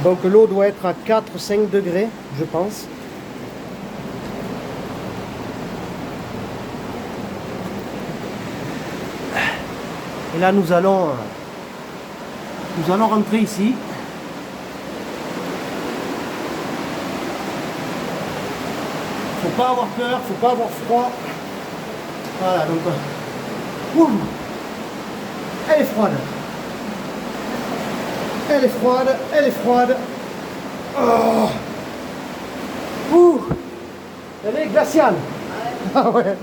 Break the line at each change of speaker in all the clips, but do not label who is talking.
Donc l'eau doit être à 4-5 degrés, je pense. Et là nous allons rentrer ici. Faut pas avoir peur, faut pas avoir froid. Voilà, donc elle est froide. Elle est froide, elle est froide. Oh. Elle est glaciale. Ah ouais.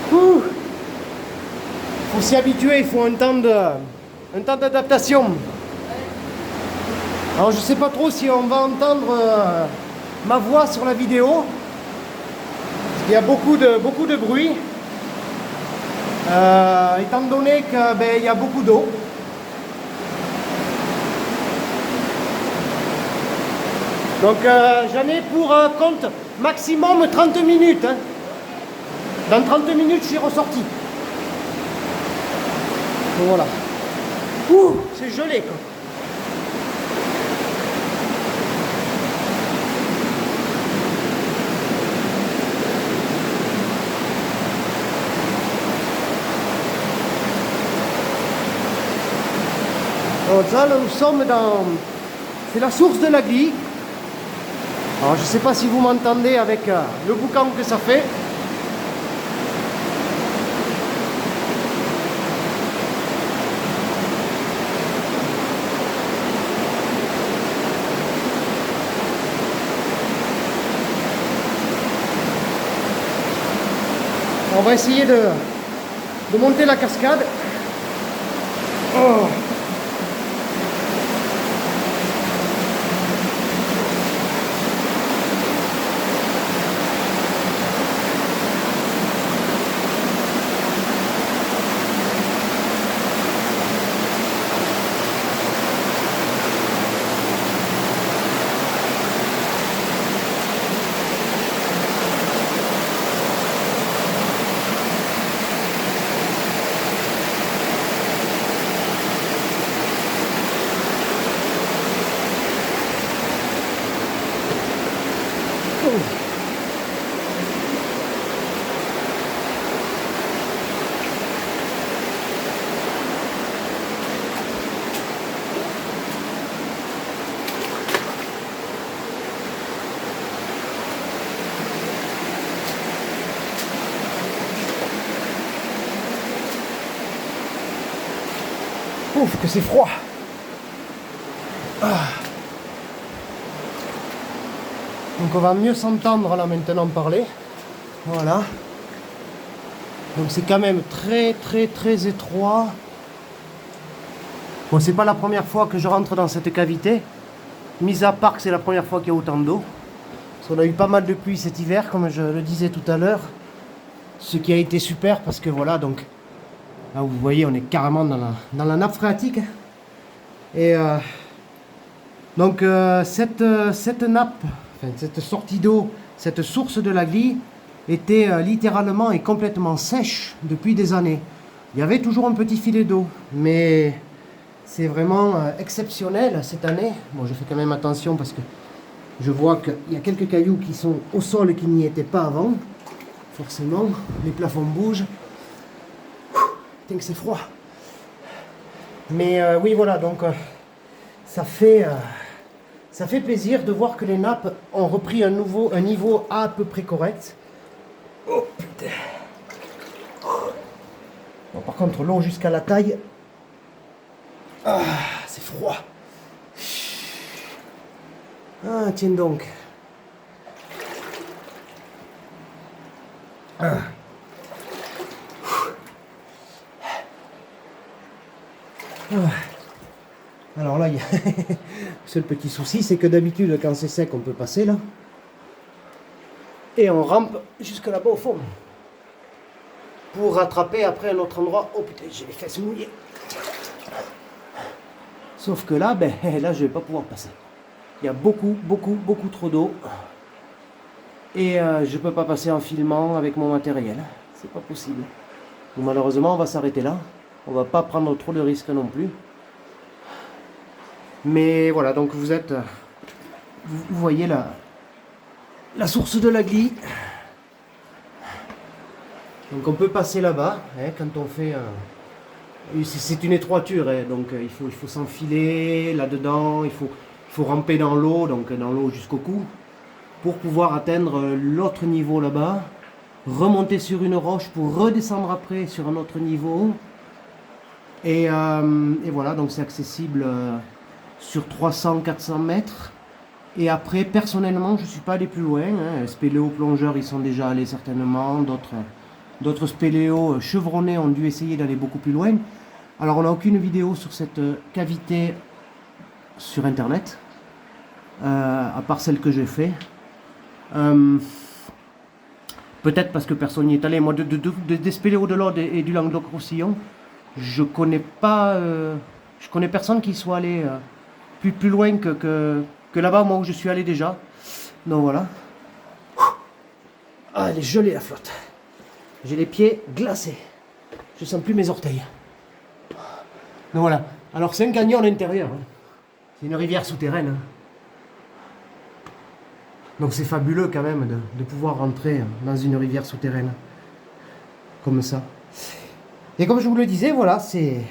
Faut s'y habituer, il faut un temps d'adaptation. Alors je sais pas trop si on va entendre ma voix sur la vidéo. Parce qu'il y a beaucoup de bruit. Étant donné qu'il y a beaucoup d'eau. Donc j'en ai pour compte maximum 30 minutes. Hein. Dans 30 minutes, je suis ressorti. Donc, voilà. C'est gelé quoi. Donc ça, là, nous sommes dans... C'est la source de la Glie. Alors je ne sais pas si vous m'entendez avec le boucan que ça fait. On va essayer de monter la cascade. Oh. Ouf, que c'est froid. Donc on va mieux s'entendre là maintenant parler. Voilà. Donc c'est quand même très étroit. Bon, c'est pas la première fois que je rentre dans cette cavité. Mis à part que c'est la première fois qu'il y a autant d'eau. Parce qu'on a eu pas mal de pluie cet hiver, comme je le disais tout à l'heure. Ce qui a été super parce que voilà, donc là vous voyez, on est carrément dans la nappe phréatique. Et donc cette nappe, enfin, cette sortie d'eau, cette source de la Glie était littéralement et complètement sèche depuis des années. Il y avait toujours un petit filet d'eau, mais c'est vraiment exceptionnel cette année. Bon, je fais quand même attention parce que je vois qu'il y a quelques cailloux qui sont au sol qui n'y étaient pas avant. Forcément, les plafonds bougent. Putain que c'est froid. Mais oui, voilà, donc ça fait plaisir de voir que les nappes ont repris un niveau à peu près correct. Oh putain. Bon, par contre, l'eau jusqu'à la taille, c'est froid. Ah, tiens donc. Alors là, il y a le seul petit souci, c'est que d'habitude, quand c'est sec, on peut passer là. Et on rampe jusque là-bas au fond. Pour rattraper après un autre endroit. Oh putain, j'ai les fesses mouillées. Sauf que là, là, je vais pas pouvoir passer. Il y a beaucoup trop d'eau. Et je peux pas passer en filmant avec mon matériel. C'est pas possible. Donc, malheureusement, on va s'arrêter là. On va pas prendre trop de risques non plus. Mais voilà, donc vous êtes... Vous voyez la source de la Glie. Donc on peut passer là-bas, hein, quand on fait... c'est une étroiture, hein, donc il faut s'enfiler là-dedans, il faut ramper dans l'eau, donc dans l'eau jusqu'au cou, pour pouvoir atteindre l'autre niveau là-bas, remonter sur une roche pour redescendre après sur un autre niveau. Et voilà, donc c'est accessible sur 300-400 mètres. Et après, personnellement, je ne suis pas allé plus loin. Hein. Spéléo-plongeurs, ils sont déjà allés certainement. D'autres spéléos chevronnés ont dû essayer d'aller beaucoup plus loin. Alors, on n'a aucune vidéo sur cette cavité sur Internet, à part celle que j'ai fait. Peut-être parce que personne n'y est allé. Moi, des spéléos de l'Aude et du Languedoc-Roussillon, je connais personne qui soit allé plus loin que là-bas, moi où je suis allé déjà. Donc voilà. Ah, elle est gelée la flotte. J'ai les pieds glacés. Je sens plus mes orteils. Donc voilà. Alors c'est un canyon à l'intérieur. Hein. C'est une rivière souterraine. Hein. Donc c'est fabuleux quand même de pouvoir rentrer dans une rivière souterraine. Comme ça. Et comme je vous le disais, voilà, c'est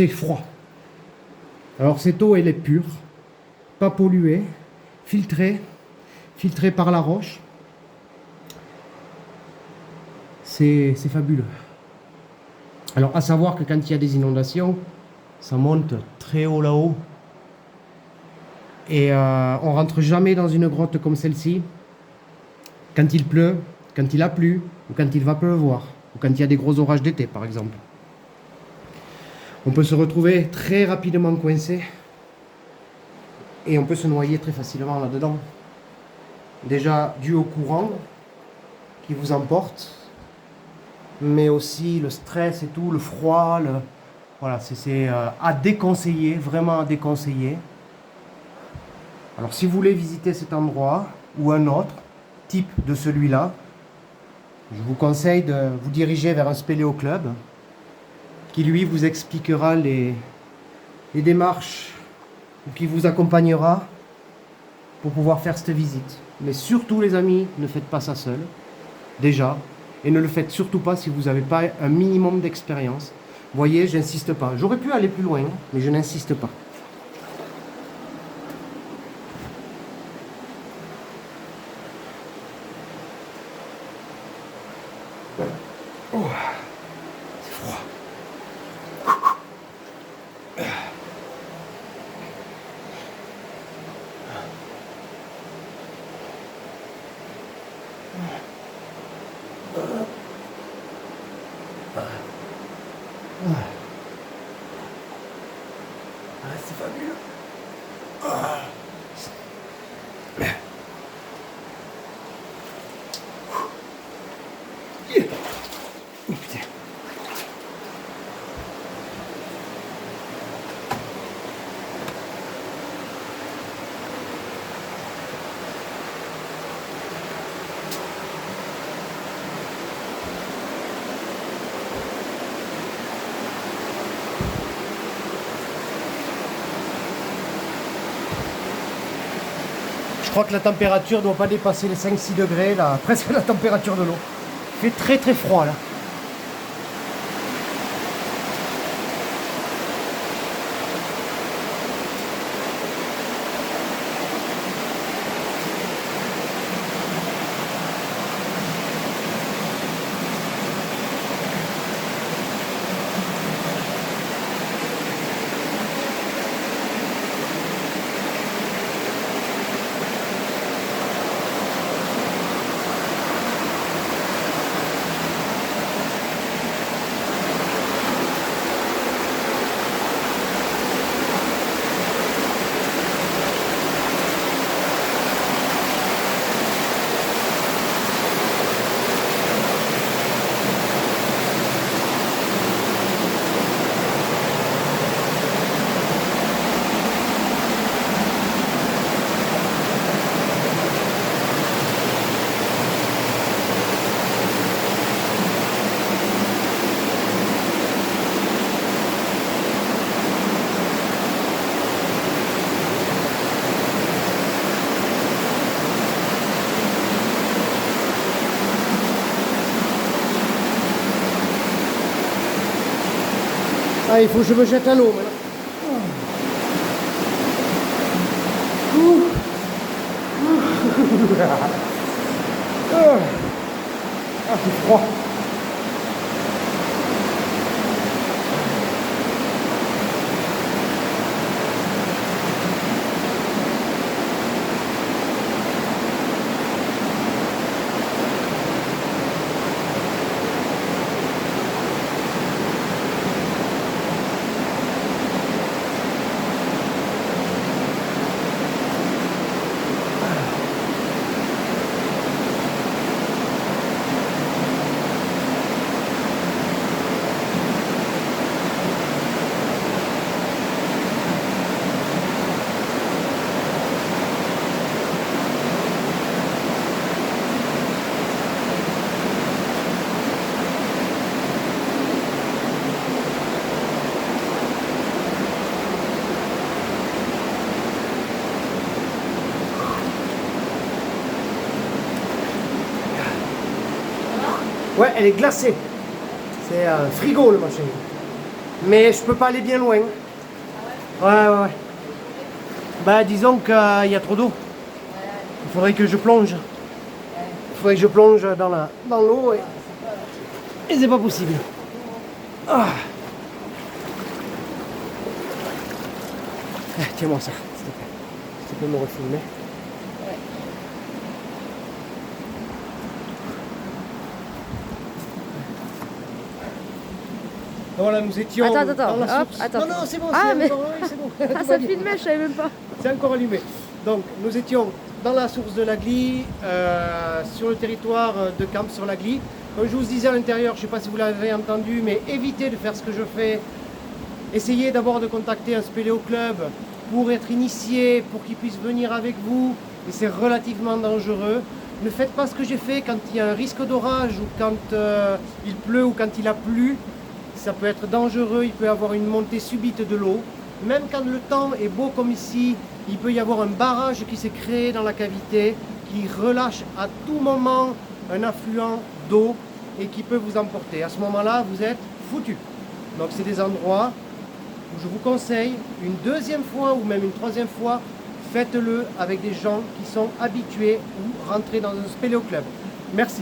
froid. Alors cette eau, elle est pure, pas polluée, filtrée par la roche. C'est fabuleux. Alors à savoir que quand il y a des inondations, ça monte très haut là-haut. Et on rentre jamais dans une grotte comme celle-ci quand il pleut, quand il a plu, ou quand il va pleuvoir, ou quand il y a des gros orages d'été par exemple. On peut se retrouver très rapidement coincé et on peut se noyer très facilement là-dedans. Déjà dû au courant qui vous emporte, mais aussi le stress et tout, le froid, voilà, c'est à déconseiller, vraiment à déconseiller. Alors si vous voulez visiter cet endroit ou un autre type de celui-là, je vous conseille de vous diriger vers un spéléo club qui lui vous expliquera les démarches ou qui vous accompagnera pour pouvoir faire cette visite. Mais surtout les amis, ne faites pas ça seul, déjà, et ne le faites surtout pas si vous n'avez pas un minimum d'expérience. Voyez, j'insiste pas. J'aurais pu aller plus loin, mais je n'insiste pas. Oh, c'est froid. Ah, c'est fabuleux. Ah. Oh, putain. Je crois que la température ne doit pas dépasser les 5-6 degrés, là, presque la température de l'eau. Il fait très très froid là. Ah, il faut que je me jette à l'eau maintenant. Ah, c'est froid. Ouais, elle est glacée. C'est un frigo le machin. Mais je peux pas aller bien loin. Ouais. Bah disons qu'il y a trop d'eau. Il faudrait que je plonge. Il faudrait que je plonge dans l'eau et c'est pas possible. Ah. Tiens-moi ça, s'il te plaît. Si tu peux me refilmer. Voilà, nous étions
Attends,
dans la
hop,
source.
attends.
Non, c'est bon,
Ah, mais...
c'est bon.
Ah, ça filmait, je savais même pas.
C'est encore allumé. Donc, nous étions dans la source de la Glie, sur le territoire de Camps-sur-la-Glie. Comme je vous disais à l'intérieur, je ne sais pas si vous l'avez entendu, mais évitez de faire ce que je fais. Essayez d'abord de contacter un spéléo club pour être initié, pour qu'il puisse venir avec vous. Et c'est relativement dangereux. Ne faites pas ce que j'ai fait quand il y a un risque d'orage ou quand il pleut ou quand il a plu. Ça peut être dangereux, il peut y avoir une montée subite de l'eau. Même quand le temps est beau comme ici, il peut y avoir un barrage qui s'est créé dans la cavité, qui relâche à tout moment un affluent d'eau et qui peut vous emporter. À ce moment-là, vous êtes foutu. Donc c'est des endroits où je vous conseille, une deuxième fois ou même une troisième fois, faites-le avec des gens qui sont habitués ou rentrez dans un spéléo club. Merci.